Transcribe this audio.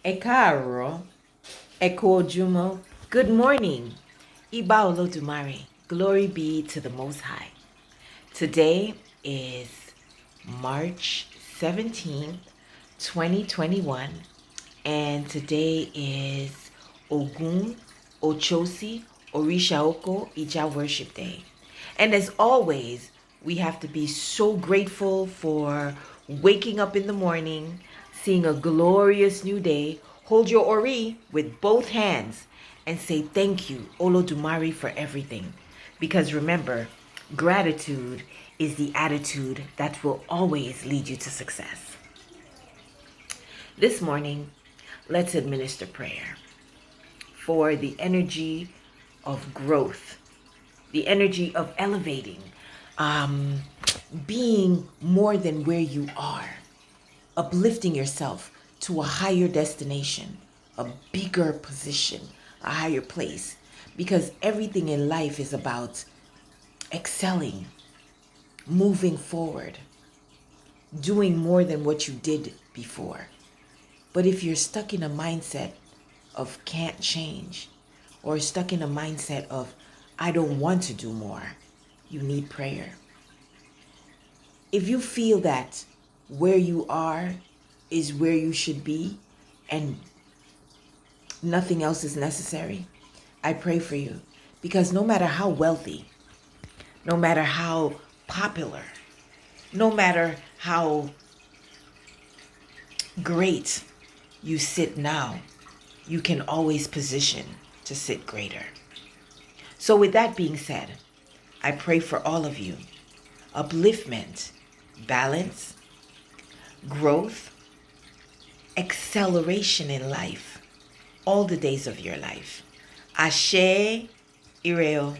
Ekaaro, Eku Ojumo. Good morning. Iba Olodumare. Glory be to the Most High. Today is March 17th, 2021, and today is Ogun, Osoosi, Orisa Ija Worship Day. And as always, we have to be so grateful for waking up in the morning, seeing a glorious new day. Hold your Ori with both hands and say thank you, Olodumare, for everything. Because remember, gratitude is the attitude that will always lead you to success. This morning, let's administer prayer for the energy of growth, the energy of elevating, being more than where you are, uplifting yourself to a higher destination, a bigger position, a higher place. Because everything in life is about excelling, moving forward, doing more than what you did before. But if you're stuck in a mindset of can't change, or stuck in a mindset of I don't want to do more, you need prayer. If you feel that where you are is where you should be and nothing else is necessary, I pray for you. Because no matter how wealthy, no matter how popular, no matter how great you sit now, you can always position to sit greater. So with that being said, I pray for all of you upliftment, balance, growth, acceleration in life, all the days of your life. Ase Ireo.